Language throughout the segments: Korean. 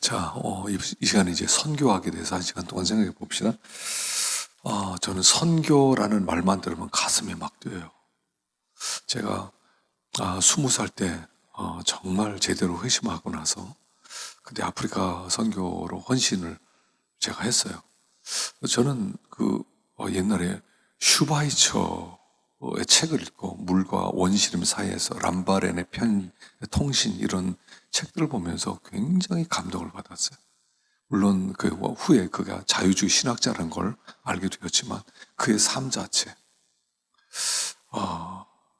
자, 이 시간에 이제 선교하게 돼서 한 시간 동안 생각해 봅시다. 저는 선교라는 말만 들으면 가슴이 막 뛰어요. 제가 20살 때 정말 제대로 회심하고 나서 그때 아프리카 선교로 헌신을 제가 했어요. 저는 옛날에 슈바이처의 책을 읽고 물과 원시림 사이에서 람바렌의 통신 이런 책들을 보면서 굉장히 감동을 받았어요. 물론 그 후에 그가 자유주의 신학자라는 걸 알게 되었지만 그의 삶 자체,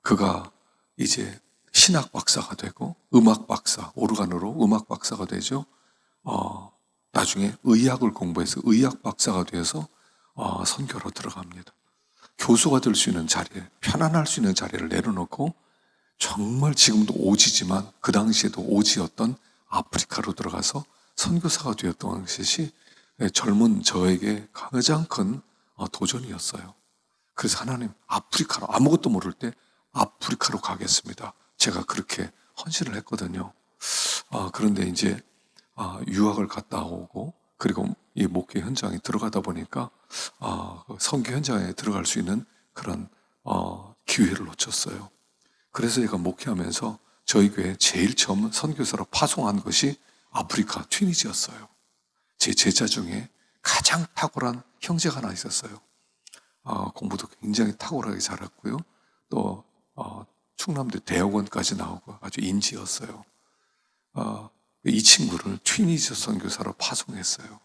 그가 이제 신학 박사가 되고 음악 박사, 오르간으로 음악 박사가 되죠. 나중에 의학을 공부해서 의학 박사가 되어서 선교로 들어갑니다. 교수가 될 수 있는 자리에, 편안할 수 있는 자리를 내려놓고 정말 지금도 오지지만 그 당시에도 오지였던 아프리카로 들어가서 선교사가 되었던 것이 젊은 저에게 가장 큰 도전이었어요. 그래서 하나님, 아프리카로, 아무것도 모를 때 아프리카로 가겠습니다. 제가 그렇게 헌신을 했거든요. 그런데 이제 유학을 갔다 오고 그리고 이 목회 현장에 들어가다 보니까 선교 현장에 들어갈 수 있는 그런 기회를 놓쳤어요. 그래서 제가 목회하면서 저희 교회에 제일 처음 선교사로 파송한 것이 아프리카 튀니지였어요. 제 제자 중에 가장 탁월한 형제가 하나 있었어요. 공부도 굉장히 탁월하게 잘했고요. 또 충남대 대학원까지 나오고 아주 인지였어요. 이 친구를 튀니지 선교사로 파송했어요.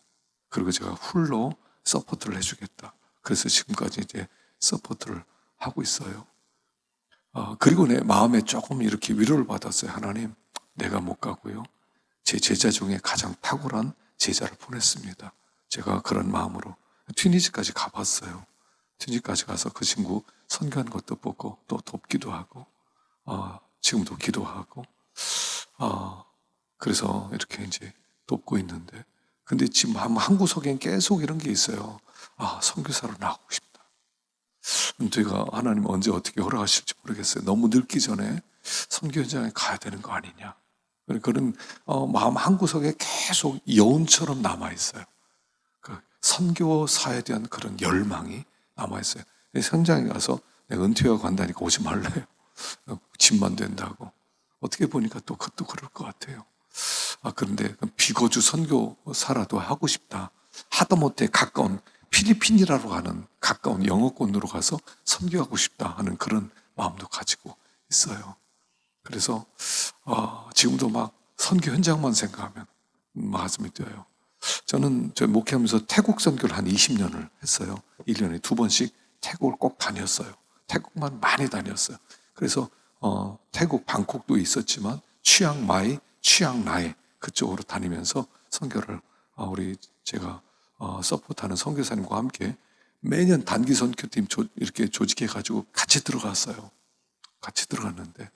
그리고 제가 훌로 서포트를 해주겠다. 그래서 지금까지 이제 서포트를 하고 있어요. 그리고 내 마음에 조금 이렇게 위로를 받았어요. 하나님, 내가 못 가고요. 제 제자 중에 가장 탁월한 제자를 보냈습니다. 제가 그런 마음으로 튀니지까지 가봤어요. 튀니지까지 가서 그 친구 선교한 것도 보고 또 돕기도 하고, 지금도 기도하고, 그래서 이렇게 이제 돕고 있는데, 근데 지금 한 구석엔 계속 이런 게 있어요. 선교사로 나가고 싶다. 제가 하나님 언제 어떻게 허락하실지 모르겠어요. 너무 늙기 전에 선교 현장에 가야 되는 거 아니냐. 그런 마음 한 구석에 계속 여운처럼 남아있어요. 그 선교사에 대한 그런 열망이 남아있어요. 현장에 가서 내가 은퇴하고 간다니까 오지 말래요. 집만 된다고. 어떻게 보니까 또 그것도 그럴 것 같아요. 그런데 비거주 선교사라도 하고 싶다. 하다못해 가까운 필리핀이라고 하는 가까운 영어권으로 가서 선교하고 싶다 하는 그런 마음도 가지고 있어요. 그래서 지금도 막 선교 현장만 생각하면 가슴이 뛰어요. 저는 목회하면서 태국 선교를 한 20년을 했어요. 1년에 2번씩 태국을 꼭 다녔어요. 태국만 많이 다녔어요. 그래서 태국 방콕도 있었지만 치앙마이, 치앙라이 그쪽으로 다니면서 선교를 제가 서포트하는 선교사님과 함께 매년 단기 선교팀 이렇게 조직해가지고 같이 들어갔어요. 같이 들어갔는데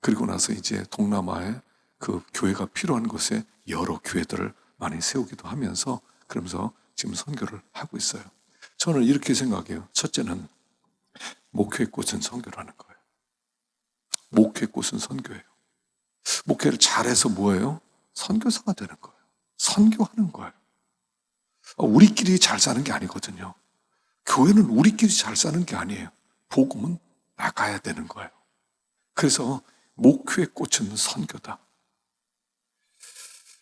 그리고 나서 이제 동남아에 그 교회가 필요한 곳에 여러 교회들을 많이 세우기도 하면서 그러면서 지금 선교를 하고 있어요. 저는 이렇게 생각해요. 첫째는 목회의 꽃은 선교라는 거예요. 목회의 꽃은 선교예요. 목회를 잘해서 뭐예요? 선교사가 되는 거예요. 선교하는 거예요. 우리끼리 잘 사는 게 아니거든요. 교회는 우리끼리 잘 사는 게 아니에요. 복음은 나가야 되는 거예요. 그래서 목회의 꽃은 선교다.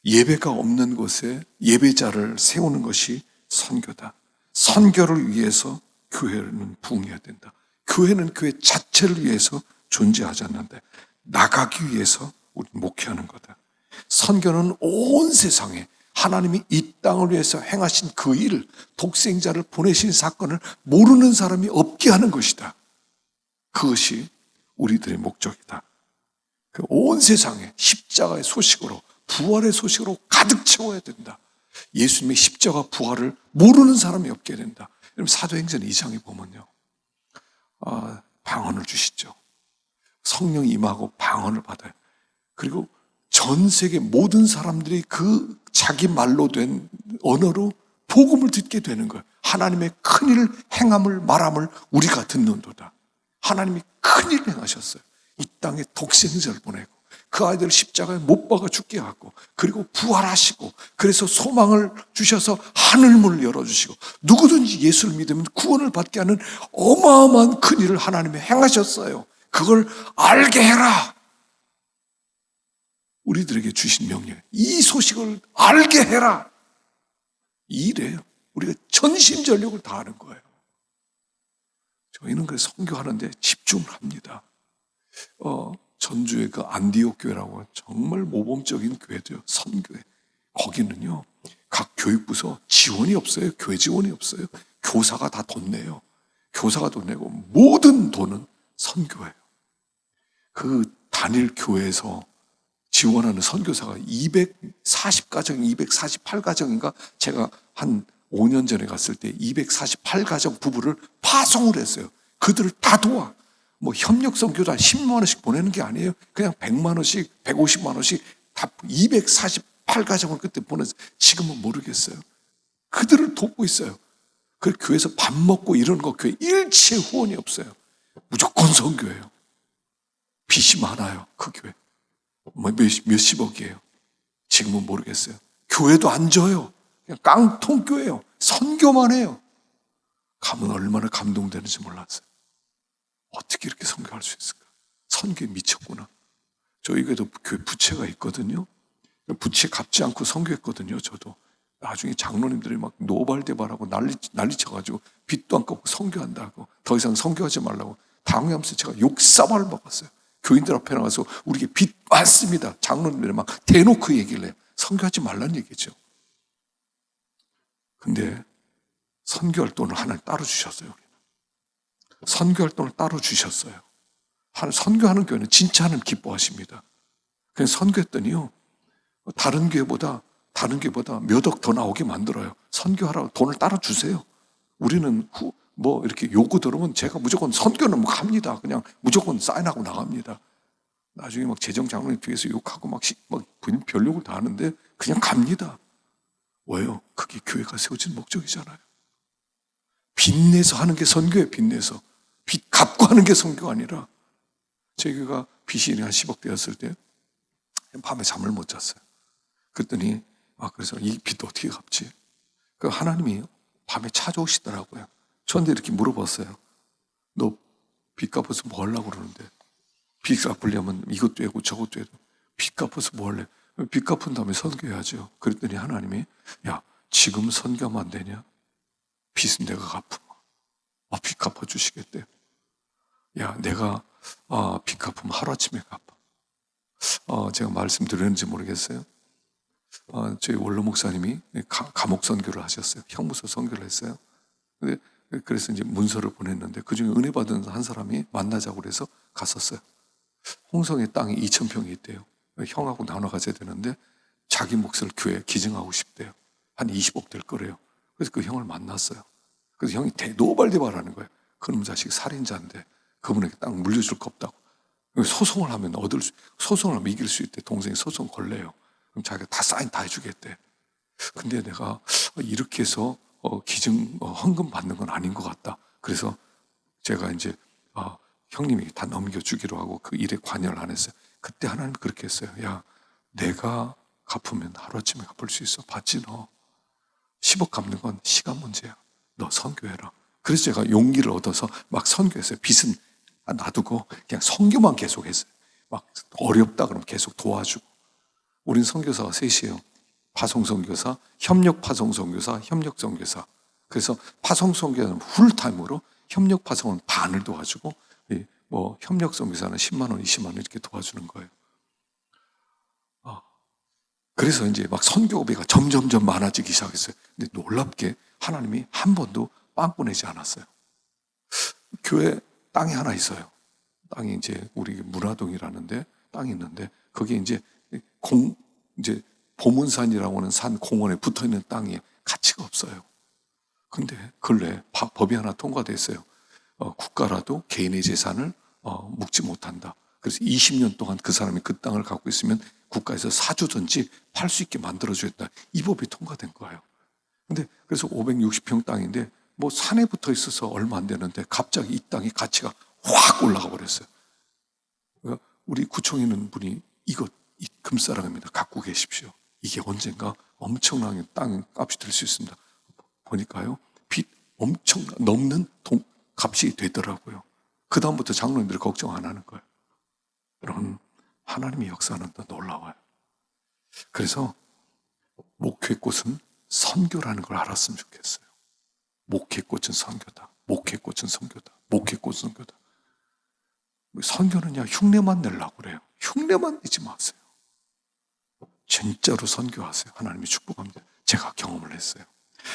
예배가 없는 곳에 예배자를 세우는 것이 선교다. 선교를 위해서 교회는 부흥해야 된다. 교회는 교회 자체를 위해서 존재하지 않는데 나가기 위해서 우리 목회하는 거다. 선교는 온 세상에 하나님이 이 땅을 위해서 행하신 그 일, 독생자를 보내신 사건을 모르는 사람이 없게 하는 것이다. 그것이 우리들의 목적이다. 온 세상에 십자가의 소식으로, 부활의 소식으로 가득 채워야 된다. 예수님의 십자가 부활을 모르는 사람이 없게 된다. 여러분 사도행전 2장에 보면요, 방언을 주시죠. 성령이 임하고 방언을 받아요. 그리고 전 세계 모든 사람들이 그 자기 말로 된 언어로 복음을 듣게 되는 거예요. 하나님의 큰일 행함을 말함을 우리가 듣는도다. 하나님이 큰일 행하셨어요. 이 땅에 독생자를 보내고 그 아이들을 십자가에 못 박아 죽게 하고, 그리고 부활하시고, 그래서 소망을 주셔서 하늘문을 열어주시고, 누구든지 예수를 믿으면 구원을 받게 하는 어마어마한 큰 일을 하나님이 행하셨어요. 그걸 알게 해라. 우리들에게 주신 명령, 이 소식을 알게 해라. 이 일이에요. 우리가 전심전력을 다하는 거예요. 저희는 그래서 선교하는데 집중을 합니다. 전주의 그 안디옥 교회라고 정말 모범적인 교회죠. 선교회. 거기는요, 각 교육부서 지원이 없어요. 교회 지원이 없어요. 교사가 다 돈 내요. 교사가 돈 내고 모든 돈은 선교예요. 그 단일 교회에서 지원하는 선교사가 240가정, 248가정인가? 제가 한 5년 전에 갔을 때 248가정 부부를 파송을 했어요. 그들을 다 도와. 뭐 협력 선교단 10만 원씩 보내는 게 아니에요. 그냥 100만 원씩, 150만 원씩 다 248가정을 그때 보냈어요. 지금은 모르겠어요. 그들을 돕고 있어요. 그 교회에서 밥 먹고 이러는 거 교회 일체 후원이 없어요. 무조건 선교예요. 빚이 많아요. 그 교회. 몇십억이에요. 지금은 모르겠어요. 교회도 안 져요. 그냥 깡통교회예요. 선교만 해요. 가면 얼마나 감동되는지 몰랐어요. 어떻게 이렇게 선교할 수 있을까? 선교에 미쳤구나. 저희 교회도 교회 부채가 있거든요. 부채 갚지 않고 선교했거든요. 저도. 나중에 장로님들이 막 노발대발하고 난리 쳐가지고 빚도 안 갚고 선교한다고, 더 이상 선교하지 말라고 당하면서 제가 욕사발을 먹었어요. 교인들 앞에 나가서 우리에게 빚 많습니다. 장로님들이 막 대놓고 얘기를 해요. 선교하지 말라는 얘기죠. 근데 선교할 돈을 하나님 따로 주셨어요. 선교할 돈을 따로 주셨어요. 선교하는 교회는 진짜 하나님 기뻐하십니다. 그냥 선교했더니요, 다른 교회보다 몇 억 더 나오게 만들어요. 선교하라고 돈을 따로 주세요. 우리는 이렇게 요구 들으면 제가 무조건 선교는 뭐 갑니다. 그냥 무조건 사인하고 나갑니다. 나중에 막 재정장로님 뒤에서 욕하고 막 별 욕을 다 하는데 그냥 갑니다. 왜요? 그게 교회가 세워진 목적이잖아요. 빚내서 하는 게 선교예요. 빚내서. 빚 갚고 하는 게 선교가 아니라, 제 교회가 빚이 한 10억 되었을 때 밤에 잠을 못 잤어요. 그랬더니 그래서 이 빚 어떻게 갚지? 그 하나님이 밤에 찾아오시더라고요. 저한테 이렇게 물어봤어요. 너 빚 갚아서 뭐 하려고 그러는데? 빚 갚으려면 이것도 해고 저것도 해도 빚 갚아서 뭐 할래? 빚 갚은 다음에 선교해야죠. 그랬더니 하나님이, 야, 지금 선교하면 안 되냐? 빚은 내가 갚으면. 빚 갚아주시겠대요. 야, 내가 빚 갚으면 하루아침에 갚아. 제가 말씀드렸는지 모르겠어요. 저희 원로 목사님이 감옥 선교를 하셨어요. 형무소 선교를 했어요. 그래서 이제 문서를 보냈는데 그중에 은혜 받은 한 사람이 만나자고 그래서 갔었어요. 홍성에 땅이 2,000평이 있대요. 형하고 나눠 가져야 되는데 자기 몫을 교회에 기증하고 싶대요. 한 20억 될 거래요. 그래서 그 형을 만났어요. 그래서 형이 노발대발하는 거예요. 그놈 자식이 살인자인데 그분에게 땅 물려줄 거 없다고. 소송을 하면 소송을 하면 이길 수 있대. 동생이 소송 걸래요. 그럼 자기가 다 사인 다 해주겠대. 근데 내가 이렇게 해서 기증 헌금 받는 건 아닌 것 같다. 그래서 제가 이제 형님이 다 넘겨주기로 하고 그 일에 관여를 안 했어요. 그때 하나님이 그렇게 했어요. 야, 내가 갚으면 하루아침에 갚을 수 있어. 받지 너. 10억 갚는 건 시간 문제야. 너 선교해라. 그래서 제가 용기를 얻어서 막 선교했어요. 빚은 놔두고 그냥 선교만 계속했어요. 막 어렵다 그러면 계속 도와주고. 우린 선교사가 셋이에요. 파송선교사, 협력파송선교사, 협력선교사. 그래서 파송선교사는 풀타임으로, 협력파송은 반을 도와주고, 협력선교사는 10만 원, 20만 원 이렇게 도와주는 거예요. 그래서 이제 막 선교비가 점점점 많아지기 시작했어요. 근데 놀랍게 하나님이 한 번도 빵 보내지 않았어요. 교회 땅이 하나 있어요. 땅이 이제 우리 문화동이라는데 땅이 있는데 거기에 이제 보문산이라고 하는 산 공원에 붙어 있는 땅이 가치가 없어요. 근데 근래 법이 하나 통과됐어요. 국가라도 개인의 재산을 묵지 못한다. 그래서 20년 동안 그 사람이 그 땅을 갖고 있으면 국가에서 사주든지 팔 수 있게 만들어주겠다. 이 법이 통과된 거예요. 근데 그래서 560평 땅인데 산에 붙어 있어서 얼마 안 되는데 갑자기 이 땅의 가치가 확 올라가 버렸어요. 우리 구청에 있는 분이 이것 이 금싸라기입니다. 갖고 계십시오. 이게 언젠가 엄청나게 땅 값이 될 수 있습니다. 보니까요, 빚 엄청 넘는 값이 되더라고요. 그 다음부터 장로님들이 걱정 안 하는 거예요. 여러분, 하나님의 역사는 더 놀라워요. 그래서 목회의 꽃은 선교라는 걸 알았으면 좋겠어요. 목회의 꽃은 선교다. 목회의 꽃은 선교다. 목회의 꽃은 선교다. 선교는 그냥 흉내만 내려고 그래요. 흉내만 내지 마세요. 진짜로 선교하세요. 하나님이 축복합니다. 제가 경험을 했어요.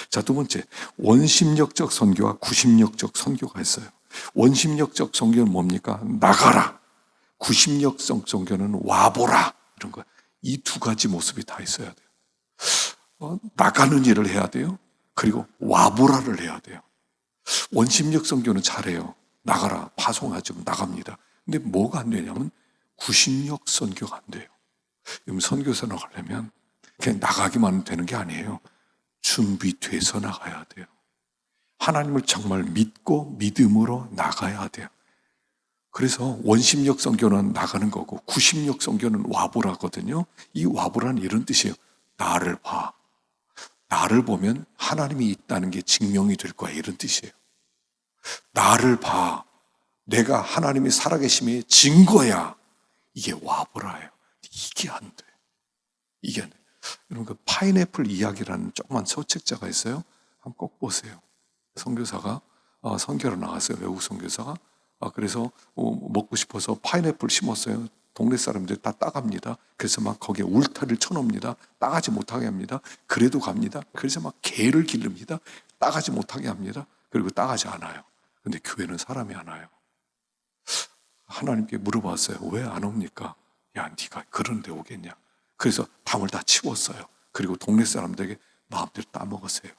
자, 두 번째, 원심력적 선교와 구심력적 선교가 있어요. 원심력적 선교는 뭡니까? 나가라. 구심력적 선교는 와보라. 이런 거. 이 두 가지 모습이 다 있어야 돼요. 나가는 일을 해야 돼요. 그리고 와보라를 해야 돼요. 원심력 선교는 잘해요. 나가라. 파송하죠. 나갑니다. 근데 뭐가 안 되냐면 구심력 선교가 안 돼요. 선교사 나가려면 그냥 나가기만 되는 게 아니에요. 준비돼서 나가야 돼요. 하나님을 정말 믿고 믿음으로 나가야 돼요. 그래서 원심력 선교는 나가는 거고 구심력 선교는 와보라거든요. 이 와보라는 이런 뜻이에요. 나를 봐. 나를 보면 하나님이 있다는 게 증명이 될 거야. 이런 뜻이에요. 나를 봐. 내가 하나님이 살아계심의 증거야. 이게 와보라예요. 이게 안 돼. 이게 안 돼. 여러분, 그 파인애플 이야기라는 조그만 소책자가 있어요. 한번 꼭 보세요. 선교사가 선교로 나갔어요. 외국 선교사가. 그래서 먹고 싶어서 파인애플 심었어요. 동네 사람들이 다 따갑니다. 그래서 막 거기에 울타리를 쳐놓습니다. 따가지 못하게 합니다. 그래도 갑니다. 그래서 막 개를 기릅니다. 따가지 못하게 합니다. 그리고 따가지 않아요. 근데 교회는 사람이 안 와요. 하나님께 물어봤어요. 왜 안 옵니까? 야, 네가 그런 데 오겠냐? 그래서 담을 다 치웠어요. 그리고 동네 사람들에게 마음대로 따먹으세요.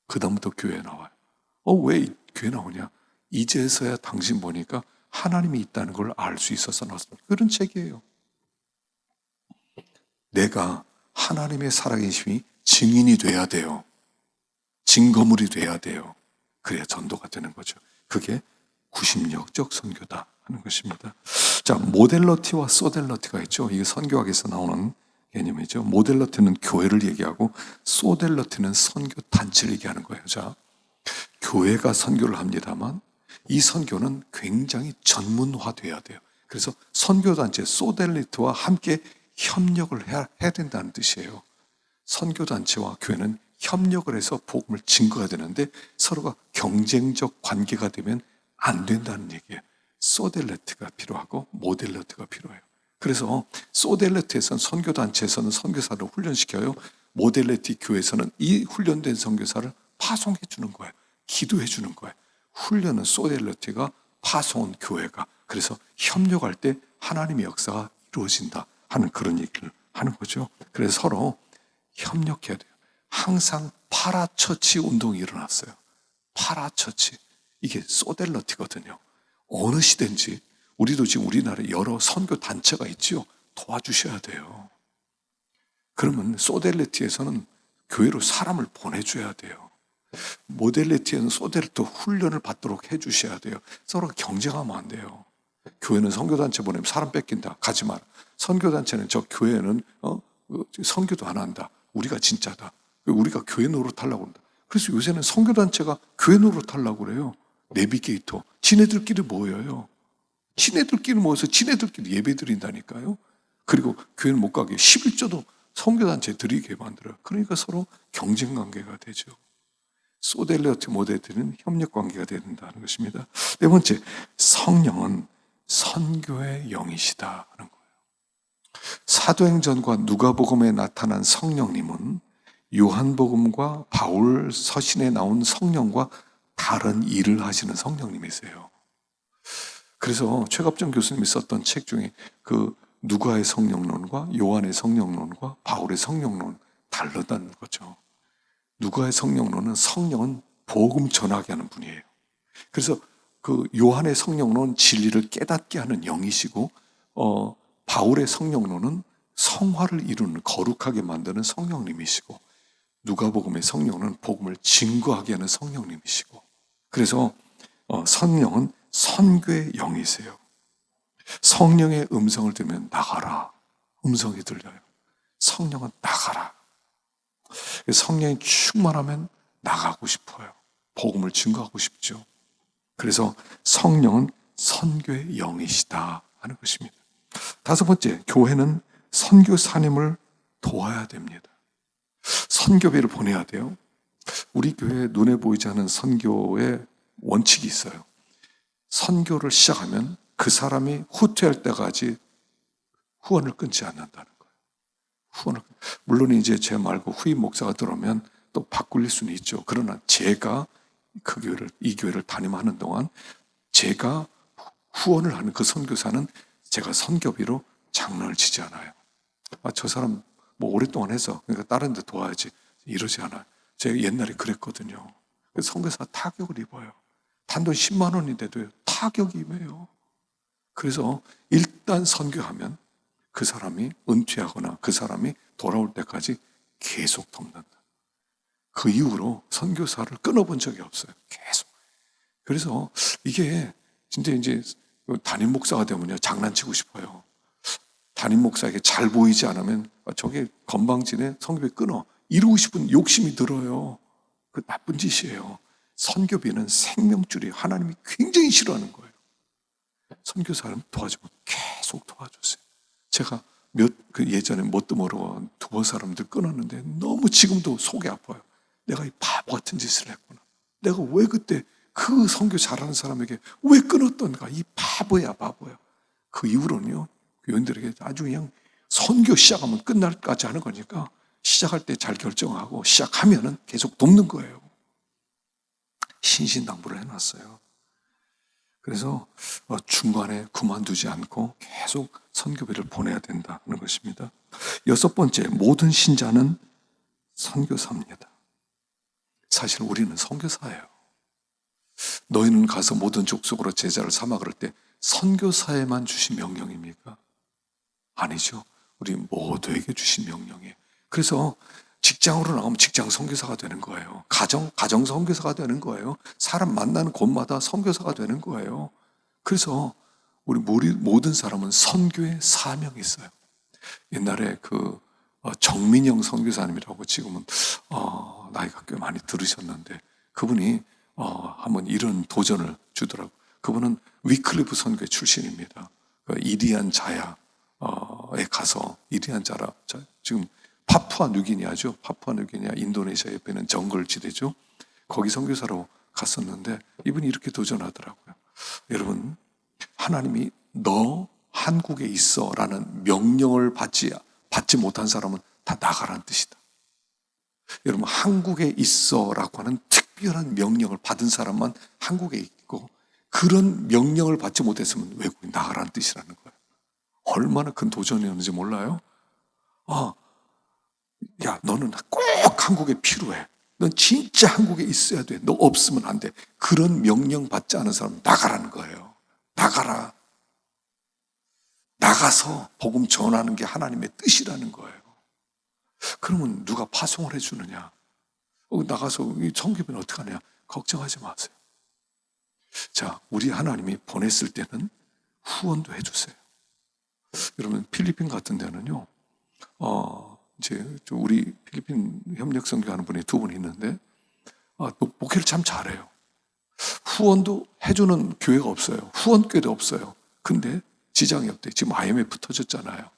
그 다음부터 교회에 나와요. 왜 교회 나오냐? 이제서야 당신 보니까 하나님이 있다는 걸 알 수 있어서 나왔습니다. 그런 책이에요. 내가 하나님의 살아계심이 증인이 돼야 돼요. 증거물이 돼야 돼요. 그래야 전도가 되는 거죠. 그게 구심력적 선교다 하는 것입니다. 자, 모델러티와 소델러티가 있죠. 이게 선교학에서 나오는 개념이죠. 모델러티는 교회를 얘기하고 소델러티는 선교 단체를 얘기하는 거예요. 자, 교회가 선교를 합니다만 이 선교는 굉장히 전문화돼야 돼요. 그래서 선교단체 소델리트와 함께 협력을 해야 된다는 뜻이에요. 선교단체와 교회는 협력을 해서 복음을 증거해야 되는데 서로가 경쟁적 관계가 되면 안 된다는 얘기예요. 소델레트가 필요하고 모델레트가 필요해요. 그래서 소델레트에서는 선교단체에서는 선교사를 훈련시켜요. 모델레트 교회에서는 이 훈련된 선교사를 파송해 주는 거예요. 기도해 주는 거예요. 훈련은 소델레트가, 파송은 교회가. 그래서 협력할 때 하나님의 역사가 이루어진다 하는 그런 얘기를 하는 거죠. 그래서 서로 협력해야 돼요. 항상 파라처치 운동이 일어났어요. 파라처치. 이게 소델러티거든요. 어느 시대인지 우리도 지금 우리나라에 여러 선교 단체가 있지요. 도와주셔야 돼요. 그러면 소델레티에서는 교회로 사람을 보내줘야 돼요. 모델레티에는 소델레티 훈련을 받도록 해주셔야 돼요. 서로 경쟁하면 안 돼요. 교회는 선교단체 보내면 사람 뺏긴다. 가지 마라. 선교단체는 저 교회는 선교도 안 한다. 우리가 진짜다. 우리가 교회 노릇하려고 한다. 그래서 요새는 선교단체가 교회 노릇하려고 그래요. 내비게이터. 지네들끼리 모여요. 지네들끼리 모여서 지네들끼리 예배 드린다니까요. 그리고 교회는 못 가게 11조도 선교단체 드리게 만들어요. 그러니까 서로 경쟁 관계가 되죠. 소델레티 모델들은 협력 관계가 되야 된다는 것입니다. 네 번째, 성령은 선교의 영이시다 하는 거예요. 사도행전과 누가복음에 나타난 성령님은 요한복음과 바울 서신에 나온 성령과 다른 일을 하시는 성령님이세요. 그래서 최갑정 교수님이 썼던 책 중에 그 누가의 성령론과 요한의 성령론과 바울의 성령론 다르다는 거죠. 누가의 성령론은 성령은 복음 전하게 하는 분이에요. 그래서 그 요한의 성령론은 진리를 깨닫게 하는 영이시고 바울의 성령론은 성화를 이루는 거룩하게 만드는 성령님이시고 누가복음의 성령은 복음을 증거하게 하는 성령님이시고 그래서 성령은 선교의 영이세요. 성령의 음성을 들으면 나가라. 음성이 들려요. 성령은 나가라. 성령이 충만하면 나가고 싶어요. 복음을 증거하고 싶죠. 그래서 성령은 선교의 영이시다 하는 것입니다. 다섯 번째, 교회는 선교사님을 도와야 됩니다. 선교비를 보내야 돼요. 우리 교회에 눈에 보이지 않는 선교의 원칙이 있어요. 선교를 시작하면 그 사람이 후퇴할 때까지 후원을 끊지 않는다는 거예요. 물론 이제 제 말고 후임 목사가 들어오면 또 바꿀 수는 있죠. 그러나 제가 이 교회를 담임하는 동안 제가 후원을 하는 그 선교사는 제가 선교비로 장난을 치지 않아요. 저 사람 뭐 오랫동안 해서 그러니까 다른 데 도와야지 이러지 않아요. 제가 옛날에 그랬거든요. 선교사가 타격을 입어요. 단돈 10만 원인데도 타격이 임해요. 그래서 일단 선교하면 그 사람이 은퇴하거나 그 사람이 돌아올 때까지 계속 돕는다. 그 이후로 선교사를 끊어본 적이 없어요. 계속. 그래서 이게 진짜 이제 담임 목사가 되면요 장난치고 싶어요. 담임 목사에게 잘 보이지 않으면 저게 건방지네 선교비 끊어 이러고 싶은 욕심이 들어요. 그 나쁜 짓이에요. 선교비는 생명줄이 하나님이 굉장히 싫어하는 거예요. 선교사를 도와주면 계속 도와주세요. 제가 예전에 뭣도 모르고 두어 사람들 끊었는데 너무 지금도 속이 아파요. 내가 이 바보 같은 짓을 했구나. 내가 왜 그때 그 선교 잘하는 사람에게 왜 끊었던가. 이 바보야. 그 이후로는요 교인들에게 아주 그냥 선교 시작하면 끝날까지 하는 거니까 시작할 때 잘 결정하고 시작하면은 계속 돕는 거예요. 신신당부를 해놨어요. 그래서 중간에 그만두지 않고 계속 선교비를 보내야 된다는 것입니다. 여섯 번째, 모든 신자는 선교사입니다. 사실 우리는 선교사예요. 너희는 가서 모든 족속으로 제자를 삼아 그럴 때 선교사에만 주신 명령입니까? 아니죠. 우리 모두에게 주신 명령이에요. 그래서 직장으로 나가면 직장 선교사가 되는 거예요. 가정 선교사가 되는 거예요. 사람 만나는 곳마다 선교사가 되는 거예요. 그래서 우리 모든 사람은 선교의 사명이 있어요. 옛날에 정민영 선교사님이라고 지금은 나이가 꽤 많이 들으셨는데 그분이 한번 이런 도전을 주더라고요. 그분은 위클리프 선교회 출신입니다. 이리안 자야에 가서 이리안 자라 지금 파푸아뉴기니아죠. 파푸아뉴기니아 인도네시아 옆에 있는 정글 지대죠. 거기 선교사로 갔었는데 이분이 이렇게 도전하더라고요. 여러분, 하나님이 너 한국에 있어라는 명령을 받지 못한 사람은 다 나가라는 뜻이다. 여러분, 한국에 있어라고 하는 특별한 명령을 받은 사람만 한국에 있고 그런 명령을 받지 못했으면 외국에 나가라는 뜻이라는 거예요. 얼마나 큰 도전이었는지 몰라요? 야, 너는 꼭 한국에 필요해. 넌 진짜 한국에 있어야 돼. 너 없으면 안 돼. 그런 명령 받지 않은 사람은 나가라는 거예요. 나가라. 나가서 복음 전하는 게 하나님의 뜻이라는 거예요. 그러면 누가 파송을 해주느냐? 나가서 이 선교비는 어떻게 하냐? 걱정하지 마세요. 자, 우리 하나님이 보냈을 때는 후원도 해주세요. 여러분, 필리핀 같은 데는요, 이제 우리 필리핀 협력 선교하는 분이 두 분 있는데, 목회를 참 잘해요. 후원도 해주는 교회가 없어요. 후원교회도 없어요. 근데 지장이 없대. 지금 IMF 터졌잖아요.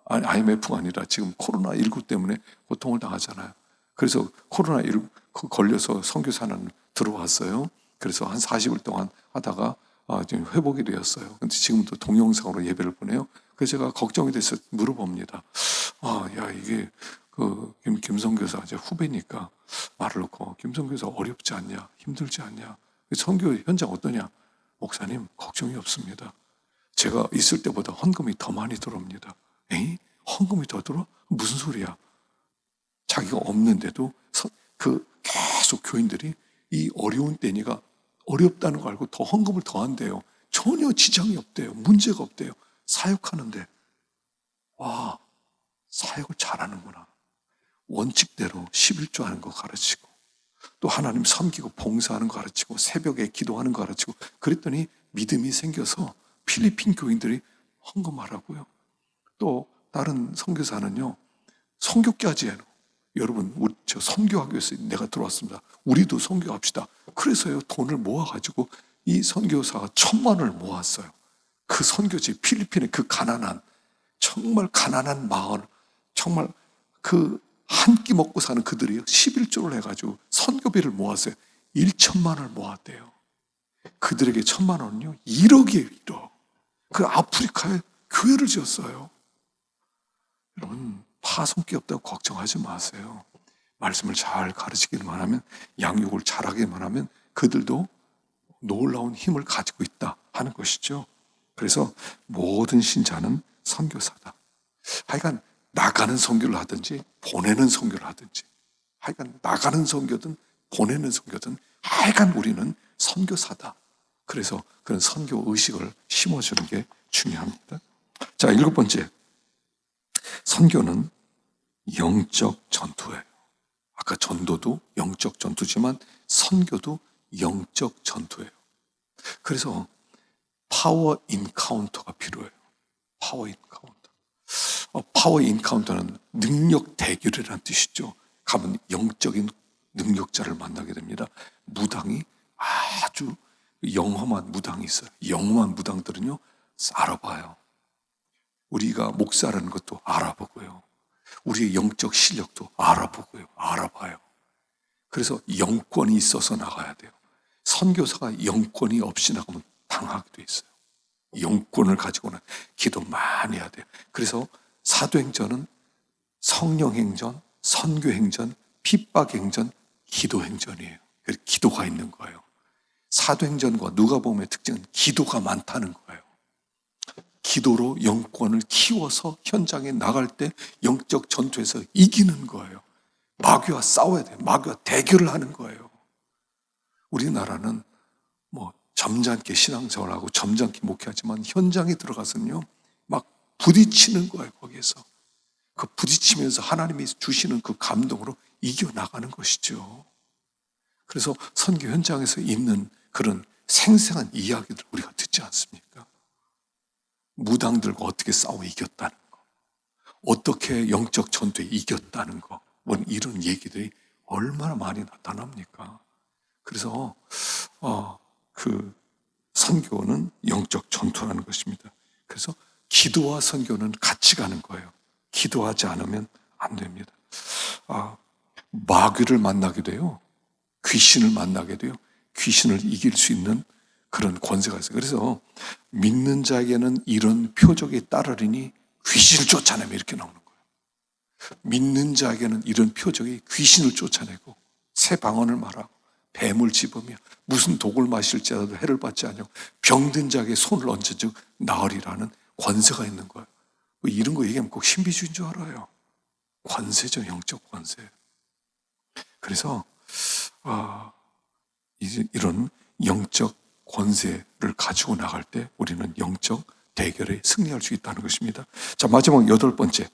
IMF가 아니라 지금 코로나19 때문에 고통을 당하잖아요. 그래서 코로나19 걸려서 선교사는 들어왔어요. 그래서 한 40일 동안 하다가 지금 회복이 되었어요. 근데 지금도 동영상으로 예배를 보내요. 그래서 제가 걱정이 돼서 물어봅니다. 야, 이게 김선교사 이제 후배니까 말을 놓고 김선교사 어렵지 않냐? 힘들지 않냐? 선교 현장 어떠냐? 목사님, 걱정이 없습니다. 제가 있을 때보다 헌금이 더 많이 들어옵니다. 에이? 헌금이 더 들어? 무슨 소리야? 자기가 없는데도 계속 교인들이 이 어려운 때니까 어렵다는 거 알고 더 헌금을 더 한대요. 전혀 지장이 없대요. 문제가 없대요. 사역하는데 와, 사역을 잘하는구나. 원칙대로 11조 하는 거 가르치고 또 하나님 섬기고 봉사하는 거 가르치고 새벽에 기도하는 거 가르치고 그랬더니 믿음이 생겨서 필리핀 교인들이 헌금하라고요. 또 다른 선교사는요, 선교까지 해요. 여러분, 저 선교학교에서 내가 들어왔습니다. 우리도 선교합시다. 그래서요, 돈을 모아가지고 이 선교사가 1,000만 원을 모았어요. 그 선교지, 필리핀의 그 가난한, 정말 가난한 마을, 정말 그 한 끼 먹고 사는 그들이 11조를 해가지고 선교비를 모았어요. 1,000만 원을 모았대요. 그들에게 1,000만 원은요, 1억이에요, 1억. 그 아프리카에 교회를 지었어요. 여러분, 파송기 없다고 걱정하지 마세요. 말씀을 잘 가르치기만 하면, 양육을 잘하기만 하면 그들도 놀라운 힘을 가지고 있다 하는 것이죠. 그래서 모든 신자는 선교사다. 하여간 나가는 선교를 하든지 보내는 선교를 하든지, 하여간 나가는 선교든 보내는 선교든 하여간 우리는 선교사다. 그래서 그런 선교 의식을 심어주는 게 중요합니다. 자, 7번째, 선교는 영적 전투예요. 아까 전도도 영적 전투지만 선교도 영적 전투예요. 그래서 파워 인카운터가 필요해요. 파워 인카운터. 파워 인카운터는 능력 대결이라는 뜻이죠. 가면 영적인 능력자를 만나게 됩니다. 무당이 아주 영험한 무당이 있어요. 영험한 무당들은요, 알아봐요. 우리가 목사라는 것도 알아보고요. 우리의 영적 실력도 알아봐요. 그래서 영권이 있어서 나가야 돼요. 선교사가 영권이 없이 나가면 당하게 돼 있어요. 영권을 가지고는 기도 많이 해야 돼요. 그래서 사도행전은 성령행전, 선교행전, 핍박행전, 기도행전이에요. 그래서 기도가 있는 거예요. 사도행전과 누가복음의 특징은 기도가 많다는 거예요. 기도로 영권을 키워서 현장에 나갈 때 영적 전투에서 이기는 거예요. 마귀와 싸워야 돼요. 마귀와 대결을 하는 거예요. 우리나라는 뭐 점잖게 신앙생활하고 점잖게 목회하지만 현장에 들어가서는요, 막 부딪히는 거예요. 거기에서 그 부딪히면서 하나님이 주시는 그 감동으로 이겨나가는 것이죠. 그래서 선교 현장에서 있는 그런 생생한 이야기들 우리가 듣지 않습니까? 무당들과 어떻게 싸워 이겼다는 거, 어떻게 영적 전투에 이겼다는 거, 뭐 이런 얘기들이 얼마나 많이 나타납니까? 그래서 그 선교는 영적 전투라는 것입니다. 그래서 기도와 선교는 같이 가는 거예요. 기도하지 않으면 안 됩니다. 마귀를 만나게 돼요. 귀신을 만나게 돼요. 귀신을 이길 수 있는 그런 권세가 있어요. 그래서 믿는 자에게는 이런 표적이 따르리니 귀신을 쫓아내면 이렇게 나오는 거예요. 믿는 자에게는 이런 표적이 귀신을 쫓아내고 새 방언을 말하고 뱀을 집으며 무슨 독을 마실지라도 해를 받지 않냐고 병든 자에게 손을 얹어즉 나으리라는 권세가 있는 거예요. 이런 거 얘기하면 꼭 신비주의인 줄 알아요. 권세죠. 영적 권세. 그래서 이런 영적 권세를 가지고 나갈 때 우리는 영적 대결에 승리할 수 있다는 것입니다. 자, 마지막 8번째,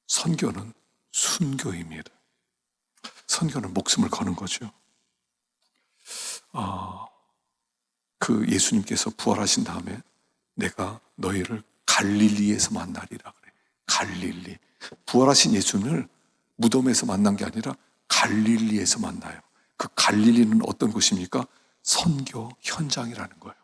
선교는 순교입니다. 선교는 목숨을 거는 거죠. 그 예수님께서 부활하신 다음에 내가 너희를 갈릴리에서 만나리라 그래. 갈릴리. 부활하신 예수님을 무덤에서 만난 게 아니라 갈릴리에서 만나요. 그 갈릴리는 어떤 곳입니까? 선교 현장이라는 거예요.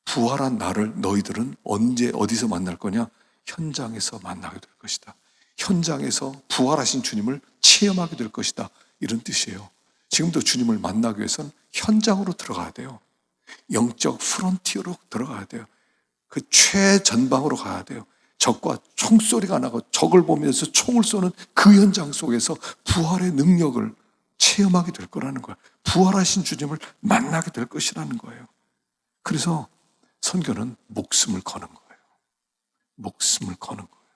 부활한 나를 너희들은 언제 어디서 만날 거냐? 현장에서 만나게 될 것이다. 현장에서 부활하신 주님을 체험하게 될 것이다. 이런 뜻이에요. 지금도 주님을 만나기 위해서는 현장으로 들어가야 돼요. 영적 프론티어로 들어가야 돼요. 그 최전방으로 가야 돼요. 적과 총소리가 나고 적을 보면서 총을 쏘는 그 현장 속에서 부활의 능력을 체험하게 될 거라는 거예요. 부활하신 주님을 만나게 될 것이라는 거예요. 그래서 선교는 목숨을 거는 거예요. 목숨을 거는 거예요.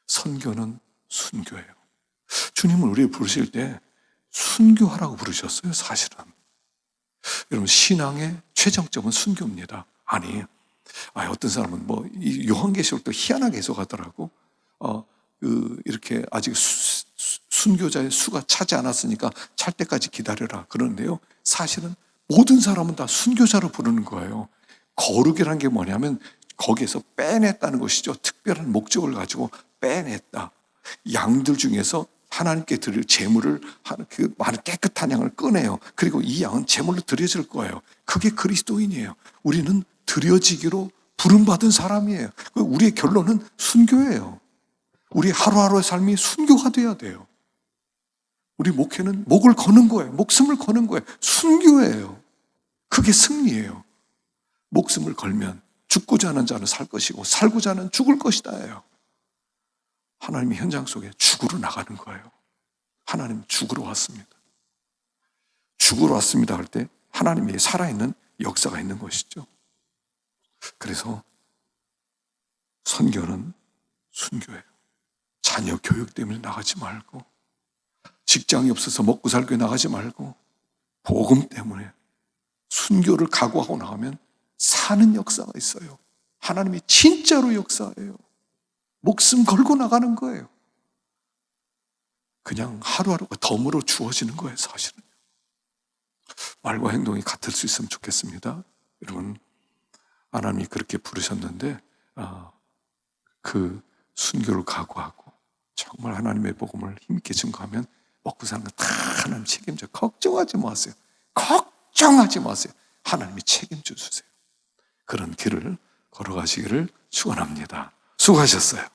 선교는 순교예요. 주님은 우리를 부르실 때 순교하라고 부르셨어요, 사실은. 여러분, 신앙의 최정점은 순교입니다. 아니, 어떤 사람은 이 요한계시록도 희한하게 해석하더라고. 이렇게 아직 순교자의 수가 차지 않았으니까 찰 때까지 기다려라 그러는데요. 사실은 모든 사람은 다 순교자로 부르는 거예요. 거룩이라는 게 뭐냐면 거기에서 빼냈다는 것이죠. 특별한 목적을 가지고 빼냈다. 양들 중에서 하나님께 드릴 제물을, 그 많은 깨끗한 양을 꺼내요. 그리고 이 양은 제물로 드려질 거예요. 그게 그리스도인이에요. 우리는 드려지기로 부름받은 사람이에요. 우리의 결론은 순교예요. 우리 하루하루의 삶이 순교가 돼야 돼요. 우리 목회는 목을 거는 거예요. 목숨을 거는 거예요. 순교예요. 그게 승리예요. 목숨을 걸면 죽고자 하는 자는 살 것이고 살고자 하는 죽을 것이다예요. 하나님의 현장 속에 죽으러 나가는 거예요. 하나님 죽으러 왔습니다. 죽으러 왔습니다 할 때 하나님이 살아있는 역사가 있는 것이죠. 그래서 선교는 순교예요. 자녀 교육 때문에 나가지 말고, 직장이 없어서 먹고 살기 나가지 말고, 복음 때문에 순교를 각오하고 나가면 사는 역사가 있어요. 하나님이 진짜로 역사예요. 목숨 걸고 나가는 거예요. 그냥 하루하루가 덤으로 주어지는 거예요, 사실은. 말과 행동이 같을 수 있으면 좋겠습니다. 여러분, 하나님이 그렇게 부르셨는데 그 순교를 각오하고 정말 하나님의 복음을 힘있게 증거하면 먹고 사는 거 다 하나님 책임져. 걱정하지 마세요. 걱정하지 마세요. 하나님이 책임져 주세요. 그런 길을 걸어가시기를 축원합니다. 수고하셨어요.